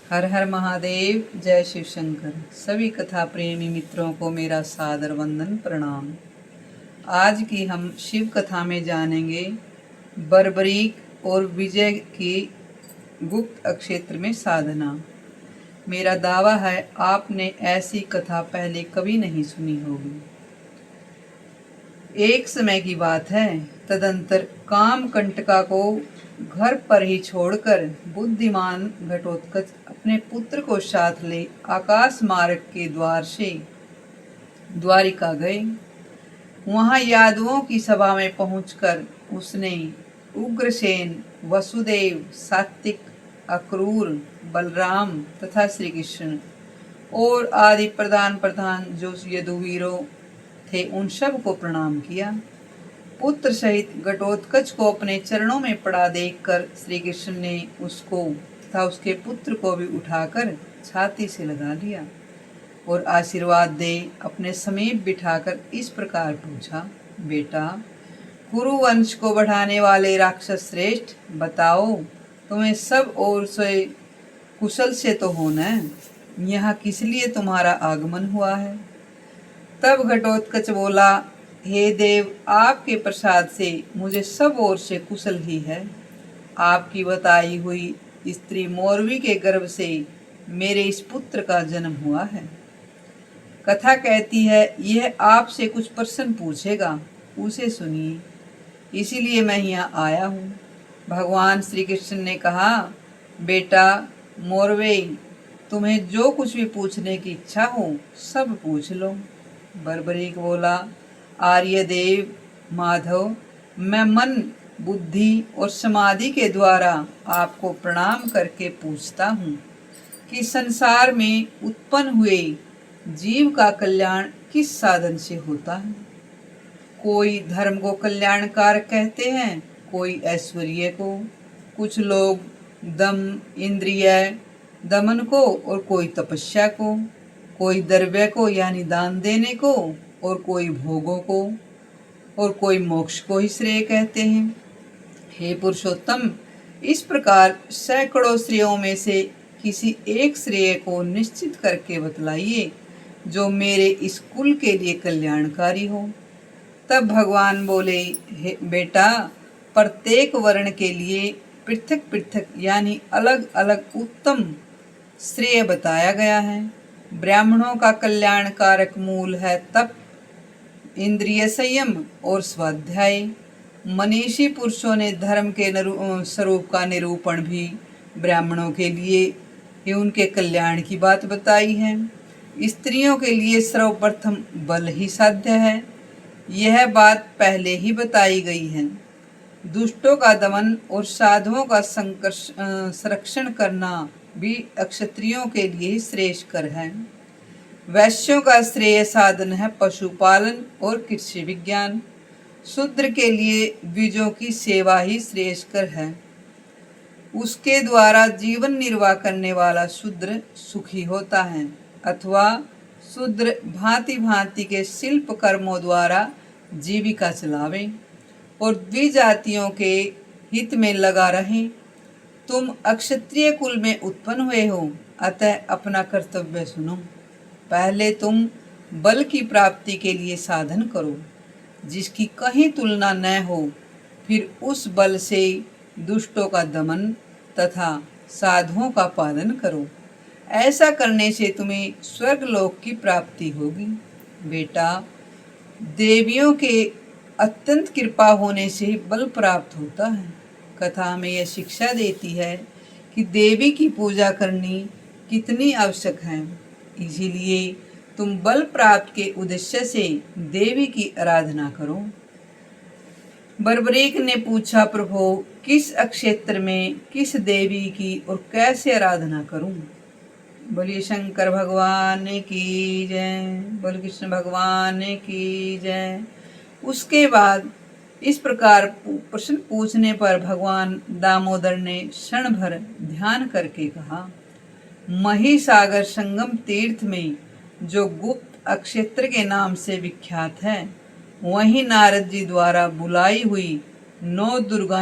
हर हर महादेव, जय शिव शंकर। सभी कथा प्रेमी मित्रों को मेरा सादर वंदन प्रणाम। आज की हम शिव कथा में जानेंगे बर्बरीक और विजय की गुप्त अक्षेत्र में साधना। मेरा दावा है आपने ऐसी कथा पहले कभी नहीं सुनी होगी। एक समय की बात है, तदंतर कामकंटका को घर पर ही छोड़कर बुद्धिमान घटोत्कच अपने पुत्र को साथ ले आकाश मार्ग के द्वार से द्वारिका गए। वहां यादवों की सभा में पहुंचकर उसने उग्रसेन, वसुदेव, सात्विक, अक्रूर, बलराम तथा श्री कृष्ण और आदि प्रधान जो यदुवीरों थे उन सब को प्रणाम किया। पुत्र सहित घटोत्कच को अपने चरणों में पड़ा देखकर श्री कृष्ण ने उसको तथा उसके पुत्र को भी उठाकर छाती से लगा लिया और आशीर्वाद दे अपने समीप बिठाकर इस प्रकार पूछा, बेटा, कुरु वंश को बढ़ाने वाले राक्षस श्रेष्ठ, बताओ तुम्हें सब ओर से कुशल से तो होना है, यहाँ किस लिए तुम्हारा आगमन हुआ है? तब घटोत्कच बोला, हे देव, आपके प्रसाद से मुझे सब ओर से कुशल ही है। आपकी बताई हुई स्त्री मोरवी के गर्भ से मेरे इस पुत्र का जन्म हुआ है। कथा कहती है यह आपसे कुछ प्रश्न पूछेगा, उसे सुनिए, इसीलिए मैं यहाँ आया हूँ। भगवान श्री कृष्ण ने कहा, बेटा मोरवे, तुम्हें जो कुछ भी पूछने की इच्छा हो सब पूछ लो। बर्बरीक बोला, आर्यदेव माधव, मैं मन, बुद्धि और समाधि के द्वारा आपको प्रणाम करके पूछता हूँ कि संसार में उत्पन्न हुए जीव का कल्याण किस साधन से होता है। कोई धर्म को कल्याणकारक कहते हैं, कोई ऐश्वर्य को, कुछ लोग दम इंद्रिय दमन को और कोई तपस्या को, कोई द्रव्य को यानी दान देने को और कोई भोगों को और कोई मोक्ष को ही श्रेय कहते हैं। हे पुरुषोत्तम, इस प्रकार सैकड़ों श्रेयों में से किसी एक श्रेय को निश्चित करके बतलाइए जो मेरे इस कुल के लिए कल्याणकारी हो। तब भगवान बोले, हे बेटा, प्रत्येक वर्ण के लिए पृथक पृथक यानी अलग अलग उत्तम श्रेय बताया गया है। ब्राह्मणों का कल्याणकारक मूल है तप, इंद्रिय संयम और स्वाध्याय। मनीषी पुरुषों ने धर्म के स्वरूप का निरूपण भी ब्राह्मणों के लिए ही उनके कल्याण की बात बताई है। स्त्रियों के लिए सर्वप्रथम बल ही साध्य है, यह बात पहले ही बताई गई है। दुष्टों का दमन और साधुओं का संरक्षण करना भी क्षत्रियों के लिए श्रेष्ठकर है। वैश्यों का श्रेय साधन है पशुपालन और कृषि विज्ञान। शूद्र के लिए द्विजों की सेवा ही श्रेष्ठकर है। उसके द्वारा जीवन निर्वाह करने वाला शूद्र सुखी होता है, अथवा शूद्र भांति भांति के शिल्प कर्मों द्वारा जीविका चलावे और द्विजातियों के हित में लगा रहे। तुम अक्षत्रिय कुल में उत्पन्न हुए हो, अतः अपना कर्तव्य सुनो। पहले तुम बल की प्राप्ति के लिए साधन करो जिसकी कहीं तुलना न हो, फिर उस बल से दुष्टों का दमन तथा साधुओं का पालन करो। ऐसा करने से तुम्हें स्वर्गलोक की प्राप्ति होगी। बेटा, देवियों के अत्यंत कृपा होने से बल प्राप्त होता है। कथा हमें यह शिक्षा देती है कि देवी की पूजा करनी कितनी आवश्यक है। इसीलिए तुम बल प्राप्त के उद्देश्य से देवी की आराधना करो। बर्बरीक ने पूछा, प्रभु, किस अक्षेत्र में किस देवी की और कैसे आराधना करूं? बोलिए शंकर भगवान की जय, बोल कृष्ण भगवान की जय। उसके बाद इस प्रकार प्रश्न पूछने पर भगवान दामोदर ने क्षण भर ध्यान करके कहा, महिसागर संगम तीर्थ में जो गुप्त अक्षेत्र के नाम से विख्यात है, वहीं नारद जी द्वारा बुलाई हुई 9 दुर्गाएं